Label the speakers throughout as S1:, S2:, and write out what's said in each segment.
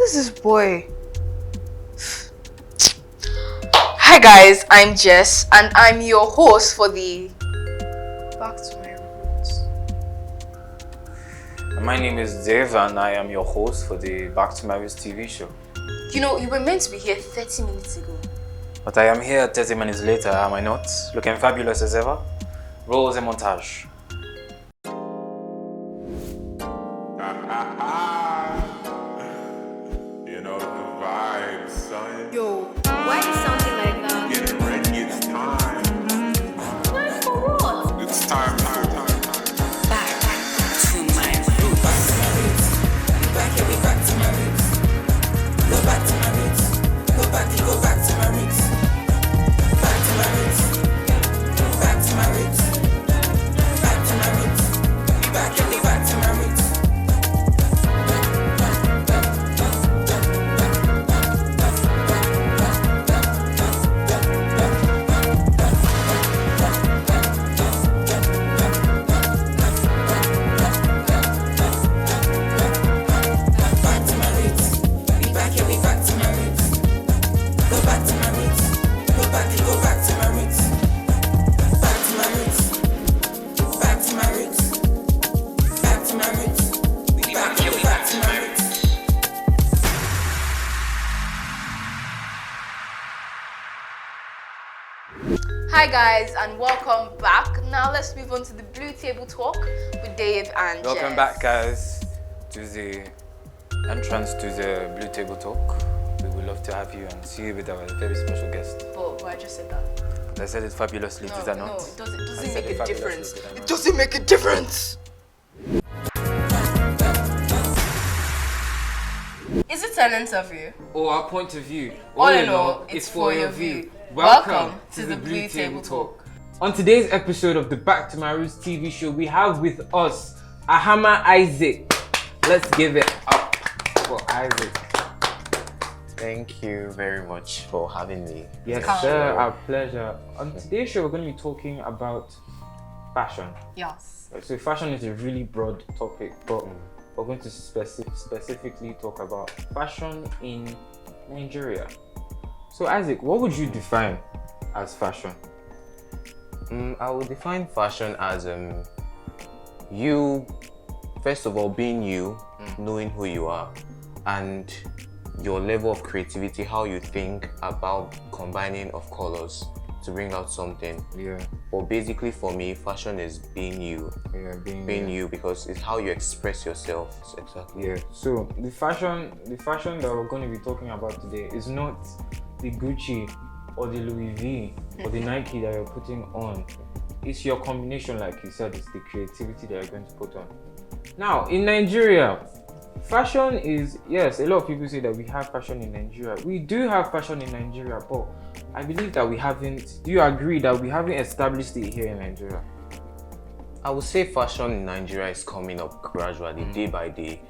S1: is this boy? Hi guys, I'm Jess and I'm your host for the Back to My Roots.
S2: My name is Dave and I am your host for the Back to My Roots TV show.
S1: You know, you were meant to be here 30 minutes ago.
S2: But I am here 30 minutes later, am I not? Looking fabulous as ever. Roll the montage.
S3: You know the vibes, son.
S4: Yo, why is something like that?
S3: Get it ready, it's time.
S4: Time for what?
S3: It's time.
S1: Hi guys and welcome back. Now let's move on to the Blue Table Talk with Dave and
S2: Welcome
S1: Jess.
S2: back, guys, to the entrance to the Blue Table Talk. We would love to have you and see you with our very special guest.
S1: But I just said that.
S2: I said it fabulously, did I not?
S1: No, it doesn't
S2: I
S1: make
S2: said
S1: a
S2: it fabulously,
S1: difference.
S2: did I not?
S1: It doesn't make a difference. Is it an interview?
S5: Or our point of view.
S1: All in all, it's for your view. Welcome to the Blue Table Talk.
S5: On today's episode of the Back to My Roots TV show, we have with us Ahama Isaac. Let's give it up for Isaac.
S6: Thank you very much for having me.
S5: Yes,
S1: Come.
S5: sir, our pleasure. On today's show, we're going to be talking about fashion.
S1: Yes.
S5: So fashion is a really broad topic, but we're going to specifically talk about fashion in Nigeria. So Isaac, what would you define as fashion?
S6: I would define fashion as you, first of all, being you, knowing who you are, and your level of creativity, how you think about combining of colors to bring out something.
S5: Yeah,
S6: But basically for me, fashion is being you. Being you because it's how you express yourself. Exactly.
S5: Yeah. So the fashion that we're going to be talking about today is not the Gucci or the Louis V or the Nike that you're putting on. It's your combination, like you said. It's the creativity that you're going to put on. Now in Nigeria, fashion is, yes, a lot of people say that we have fashion in Nigeria. We do have fashion in Nigeria, but I believe that we haven't. Do you agree that we haven't established it here in Nigeria?
S6: I would say fashion in Nigeria is coming up gradually, day by day.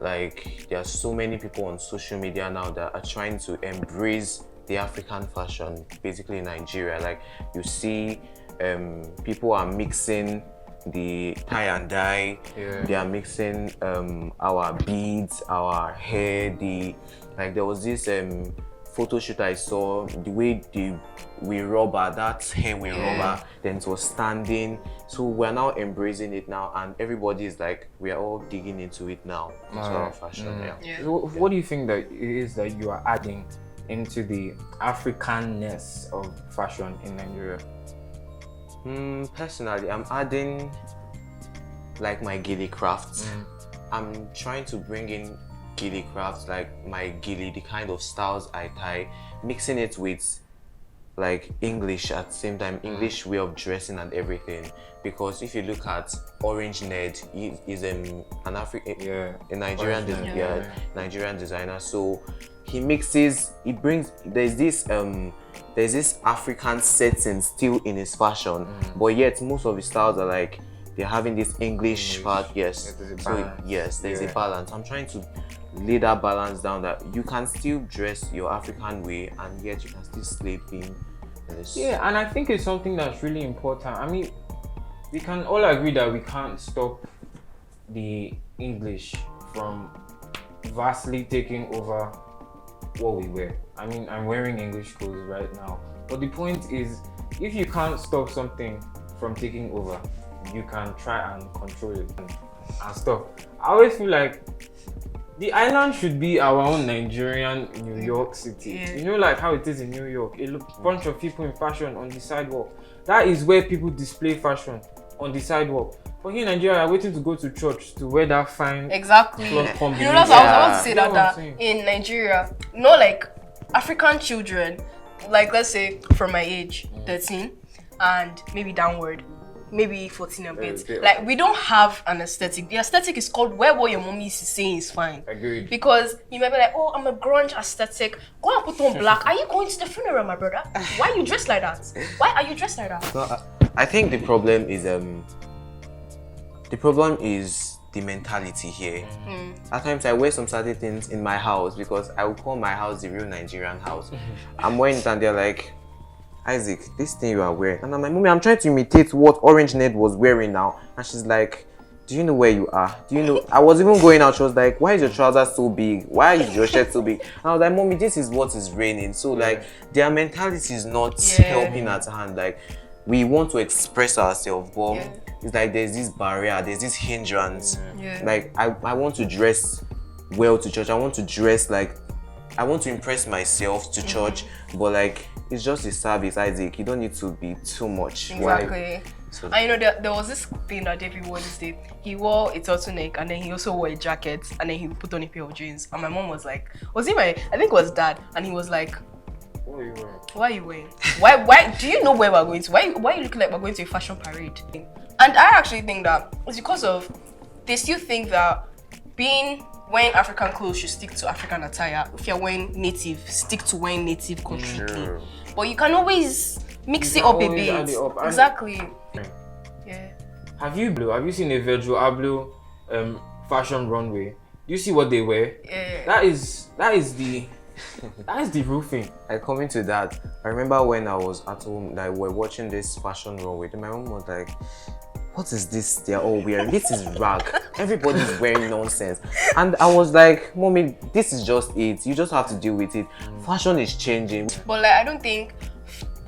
S6: Like, there are so many people on social media now that are trying to embrace the African fashion, basically in Nigeria. Like, you see people are mixing the tie and dye.
S5: Yeah.
S6: They are mixing our beads, our hair. There was this photo shoot I saw, the way we rubber, that's hair with rubber, then it was standing. So we're now embracing it now, and everybody is like, we are all digging into it now, into our fashion. Yeah.
S5: So what do you think that it is that you are adding into the Africanness of fashion in Nigeria?
S6: Personally, I'm adding like my gilly crafts. I'm trying to bring in gilly crafts, like my gilly, the kind of styles I tie, mixing it with like English at the same time, English way of dressing and everything. Because if you look at Orange Ned, he is a Nigerian Nigerian designer. So he mixes, there's this African setting still in his fashion, but yet most of his styles are like they're having this English part. Yes,
S5: there's a
S6: so
S5: balance.
S6: yes, there's a balance. I'm trying to lay that balance down, that you can still dress your African way and yet you can still sleep in this.
S5: Yeah, and I think it's something that's really important. I mean, we can all agree that we can't stop the English from vastly taking over what we wear. I mean, I'm wearing English clothes right now, but the point is, if you can't stop something from taking over, you can try and control it and stuff. I always feel like the island should be our own Nigerian New York City.
S1: Yeah.
S5: You know, like how it is in New York. A bunch of people in fashion on the sidewalk. That is where people display fashion, on the sidewalk. But here in Nigeria, I'm waiting to go to church to wear that fine
S1: Exactly.
S5: cloth
S1: You know,
S5: combination.
S1: that's what I was about to say
S5: You know
S1: that,
S5: what I'm
S1: that
S5: saying?
S1: in Nigeria, like African children, like let's say from my age, 13, and maybe downward, maybe 14 and bit.
S5: Okay.
S1: Like we don't have an aesthetic. The aesthetic is called wear what your mommy is saying is fine.
S5: Agreed.
S1: Because you might be like, oh, I'm a grunge aesthetic. Go and put on black. Are you going to the funeral, my brother? Why are you dressed like that? Why are you dressed like that?
S6: No, I think the problem is the mentality here. At times I wear some certain things in my house because I will call my house the real Nigerian house. I'm wearing it and they're like, Isaac, this thing you are wearing. And I'm like, Mommy, I'm trying to imitate what Orange Ned was wearing now. And she's like, do you know where you are? Do you know? I was even going out. She was like, why is your trousers so big? Why is your shirt so big? And I was like, Mommy, this is what is raining. So like, their mentality is not helping at hand. Like, we want to express ourselves, but it's like there's this barrier, there's this hindrance. Like, I want to dress well to church. I want to dress like, I want to impress myself to church, but like, it's just a service, Isaac. You don't need to be too much.
S1: Exactly.
S6: So,
S1: And you know, there was this thing that David wore this day. He wore a turtleneck and then he also wore a jacket and then he put on a pair of jeans. And my mom was like, I think it was dad, and he was like,
S5: What are you wearing?
S1: why are you wearing? Why do you know where we're going to? Why are you looking like we're going to a fashion parade? And I actually think that it's because of they still think that wearing African clothes should stick to African attire. If you're wearing native, stick to wearing native completely. But you can always mix
S5: You
S1: it
S5: can
S1: up a
S5: always add
S1: bit.
S5: it up. And-
S1: Exactly. Yeah.
S5: Have you seen a Virgil Abloh fashion runway? Do you see what they wear?
S1: Yeah.
S5: That is the roofing.
S6: like, coming to that, I remember when I was at home, like, we're watching this fashion runway, and my mom was like, what is this they're all wearing? This is rag. Everybody's wearing nonsense. And I was like, Mommy, this is just it. You just have to deal with it. Fashion is changing.
S1: But like I don't think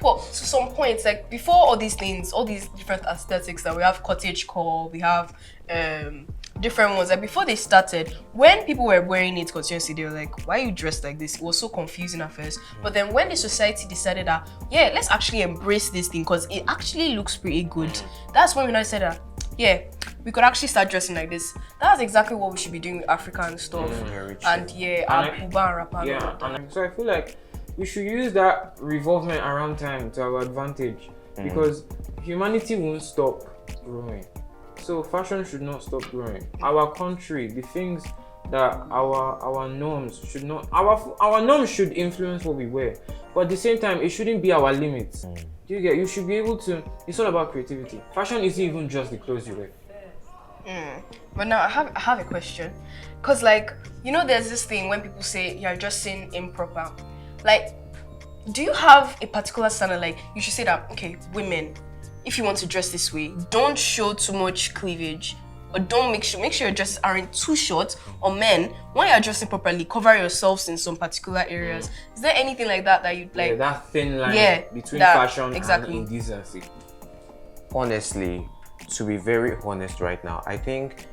S1: to some points, like before all these things, all these different aesthetics that we have, cottagecore, we have different ones, like before they started, when people were wearing it continuously, they were like, why are you dressed like this? It was so confusing at first. But then when the society decided that, yeah, let's actually embrace this thing because it actually looks pretty good, that's when we now said that, yeah, we could actually start dressing like this. That's exactly what we should be doing with African stuff. And yeah, our Buba and Rapa.
S5: Yeah, and so I feel like we should use that revolvement around time to our advantage because humanity won't stop growing. So fashion should not stop growing. Our country, the things that our norms should not, our norms should influence what we wear, but at the same time, it shouldn't be our limits. Do you get? You should be able to. It's all about creativity. Fashion isn't even just the clothes you wear.
S1: But now I have a question, cause like you know there's this thing when people say you're dressing improper, like do you have a particular standard? Like you should say that okay, women, if you want to dress this way, don't show too much cleavage, or don't make sure your dresses aren't too short. Or men, when you're dressing properly, cover yourselves in some particular areas. Is there anything like that you'd like?
S5: Yeah, that thin line between fashion and indecency.
S6: Honestly, to be very honest right now, I think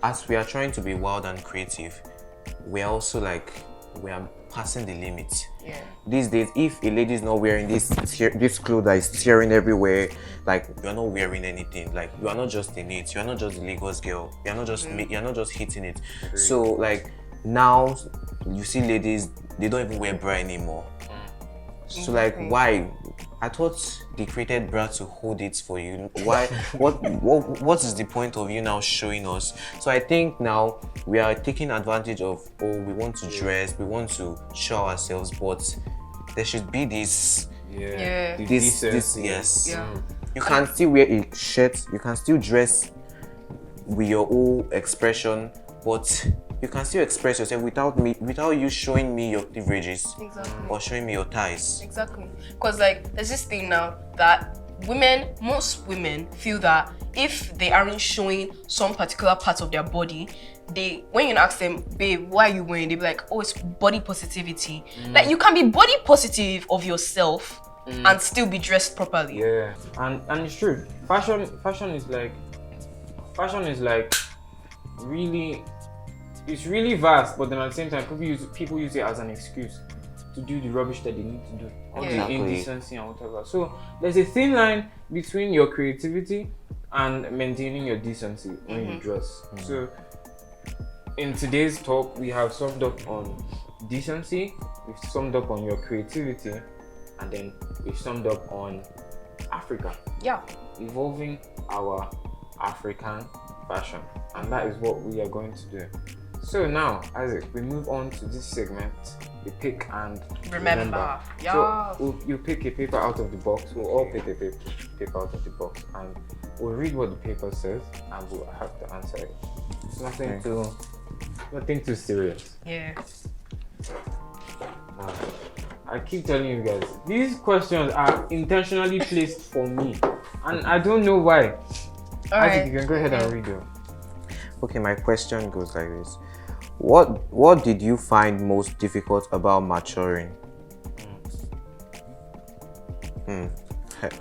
S6: as we are trying to be wild and creative, we are also like, we are passing the limit.
S1: Yeah.
S6: These days, if a lady is not wearing this clothes that is tearing everywhere, like you are not wearing anything. Like you are not just in it. You are not just the Lagos girl. You are not just you're not just hitting it. So like now, you see ladies, they don't even wear bra anymore. So like why? I thought they created bra to hold it for you. Why? What is the point of you now showing us? So I think now we are taking advantage of, oh, we want to dress, we want to show ourselves, but there should be this this yes.
S1: Yeah.
S6: You can still wear a shirt, you can still dress with your whole expression, but you can still express yourself without you showing me your cleavages
S1: Exactly.
S6: or showing me your thighs.
S1: Exactly. Because like there's this thing now that most women feel that if they aren't showing some particular part of their body, when you ask them, babe, why are you wearing? They be like, oh, it's body positivity. Like, you can be body positive of yourself and still be dressed properly.
S5: Yeah, and it's true. Fashion is like really, it's really vast, but then at the same time, people use it as an excuse to do the rubbish that they need to do, all the
S6: Exactly.
S5: indecency and whatever. So there's a thin line between your creativity and maintaining your decency when you dress. So in today's talk, we have summed up on decency, we've summed up on your creativity, and then we've summed up on Africa.
S1: Yeah.
S5: Evolving our African fashion, and that is what we are going to do. So now, Isaac, we move on to this segment, the pick and
S1: Remember. Yeah.
S5: So you pick a paper out of the box. We'll all pick a paper out of the box, and we'll read what the paper says, and we'll have to answer it. It's nothing too serious.
S1: Yeah.
S5: I keep telling you guys, these questions are intentionally placed for me, and I don't know why.
S1: All
S5: Isaac,
S1: right.
S5: you can go ahead and read it.
S6: Okay, my question goes like this. What did you find most difficult about maturing?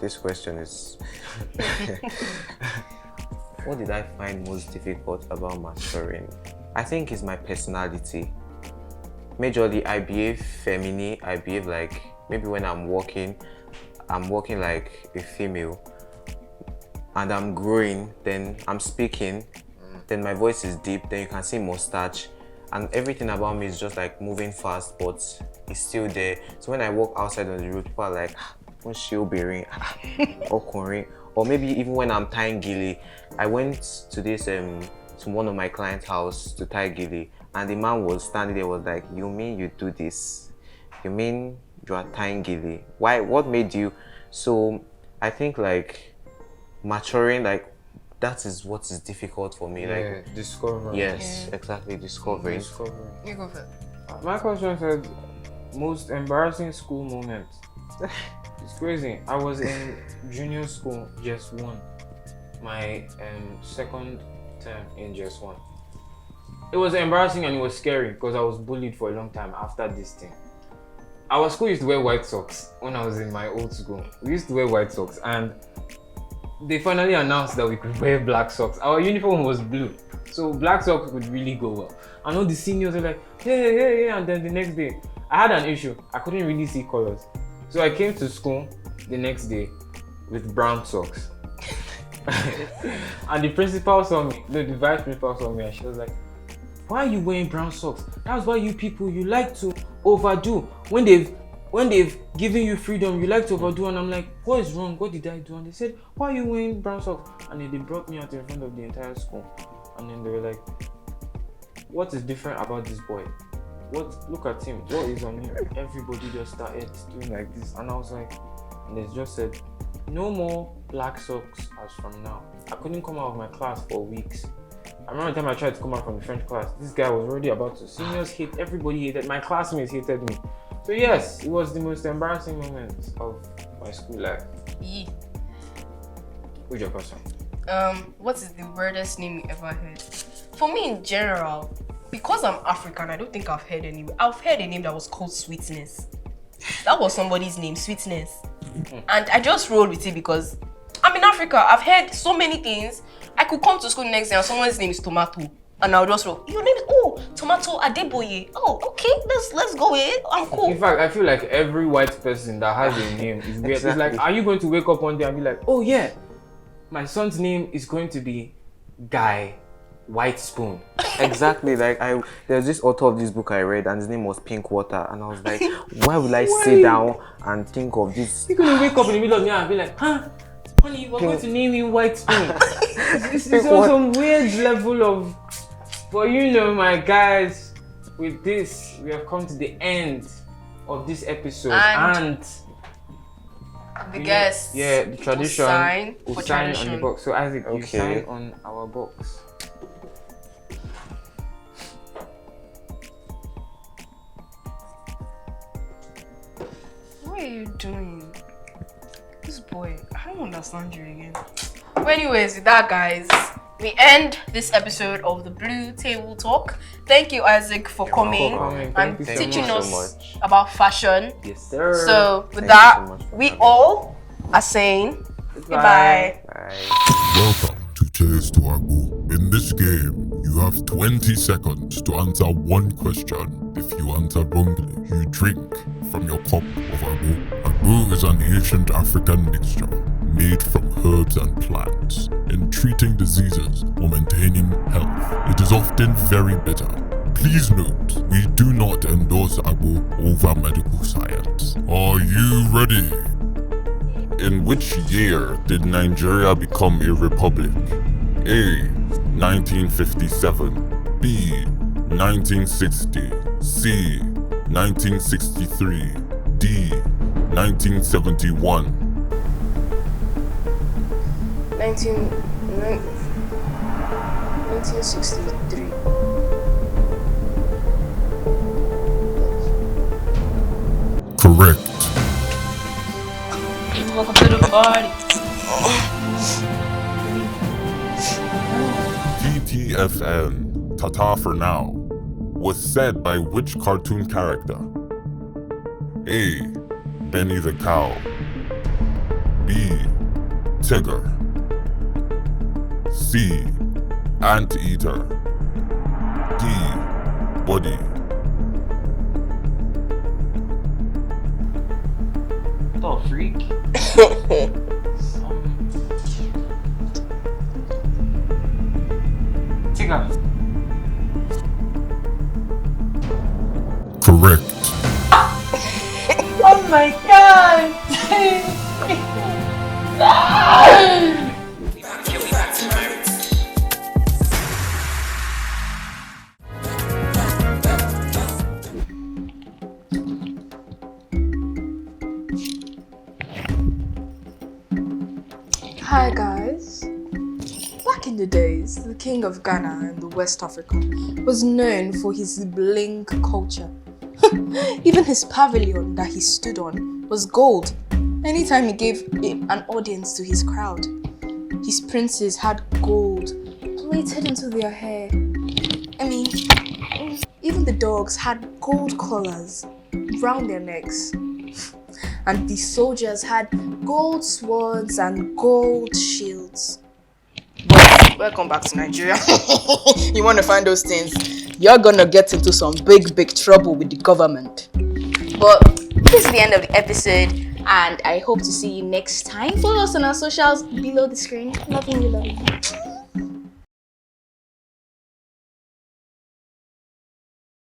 S6: This question is what did I find most difficult about maturing? I think it's my personality. Majorly, I behave feminine. I behave like, maybe when I'm walking like a female, and I'm growing, then I'm speaking, then my voice is deep, then you can see mustache, and everything about me is just like moving fast, but it's still there. So when I walk outside on the road, people are like, what's she bearing? Or maybe even when I'm tying gilly, I went to this to one of my clients' house to tie gilly, and the man was standing there, was like, you mean you do this? You mean you are tying gilly? Why? What made you? So I think like maturing, like that is what is difficult for me. Like
S5: discovering.
S6: yes, exactly, discovering.
S1: You go for it.
S5: My question said most embarrassing school moment. It's crazy. I was in junior school, just one. My second term in just one. It was embarrassing and it was scary because I was bullied for a long time after this thing. Our school used to wear white socks when I was in my old school. We used to wear white socks, and they finally announced that we could wear black socks. Our uniform was blue, so black socks would really go well. And all the seniors were like, yeah, and then the next day, I had an issue. I couldn't really see colors. So I came to school the next day with brown socks. And the principal saw me, the vice principal saw me, and she was like, why are you wearing brown socks? That's why you people, you like to overdo. When they've given you freedom, you like to overdo. And I'm like, what is wrong? What did I do? And they said, why are you wearing brown socks? And then they brought me out in front of the entire school. And then they were like, what is different about this boy? Look at him, what is on him? Everybody just started doing like this. And I was like, and they just said, no more black socks as from now. I couldn't come out of my class for weeks. I remember the time I tried to come out from the French class, this guy was already about to. Seniors hate, everybody hated, my classmates hated me. So yes, it was the most embarrassing moment of my school life.
S1: Yee.
S5: Who's your question?
S1: What is the weirdest name you ever heard? For me in general, because I'm African, I don't think I've heard any. I've heard a name that was called Sweetness. That was somebody's name, Sweetness. And I just rolled with it because I'm in Africa. I've heard so many things. I could come to school the next day and someone's name is Tomato. And I'll just roll, your name is, Tomato Adeboye. Oh, okay, let's go with it. I'm cool.
S5: In fact, I feel like every white person that has a name is weird. It's like, are you going to wake up one day and be like, oh yeah, my son's name is going to be Guy White Spoon.
S6: Exactly, like there's this author of this book I read, and his name was Pink Water, and I was like, why will I sit down and think of this?
S5: You're going to wake up in the middle of the night and be like, huh? Honey, we're going to name him White Spoon. It's on some weird level of... But you know, my guys, with this, we have come to the end of this episode. And
S1: the guests
S5: the tradition
S1: will
S5: sign
S1: sign
S5: on the box. So Isaac, you
S6: Okay.
S5: sign on our box.
S1: What are you doing? This boy, I don't don't understand you again. But anyways, with that, guys, we end this episode of the Blue Table Talk. Thank you, Isaac, for coming
S5: coming.
S1: and
S5: Thank you so
S1: teaching
S6: much.
S1: us about fashion.
S5: Yes, sir.
S1: So with
S6: Thank you
S1: that,
S6: so much for
S1: we
S6: having
S1: all are saying goodbye.
S6: Bye.
S3: Welcome to Chase to Abu. In this game, you have 20 seconds to answer one question. If you answer wrongly, you drink from your cup of Abu. Abu is an ancient African mixture made from herbs and plants in treating diseases or maintaining health. It is often very bitter. Please note, we do not endorse Abu over medical science. Are you ready? In which year did Nigeria become a republic? A. 1957, B. 1960, C. 1963, D. 1971.
S1: 1963.
S3: Correct.
S1: Welcome to the party.
S3: TTFN, Tata for now, was said by which cartoon character? A. Benny the Cow, B. Tigger, C. Anteater, D. Buddy.
S5: Oh, freak. Tigger.
S3: Correct.
S1: Oh my god! Hi guys. Back in the days, the king of Ghana and the West Africa was known for his bling culture. Even his pavilion that he stood on was gold. Anytime he gave an audience to his crowd, his princes had gold plated into their hair. I mean, even the dogs had gold collars round their necks. And the soldiers had gold swords and gold shields. But welcome back to Nigeria. You want to find those things? You're gonna get into some big trouble with the government. But this is the end of the episode, and I hope to see you next time. Follow us on our socials below the screen. Loving you, loving you.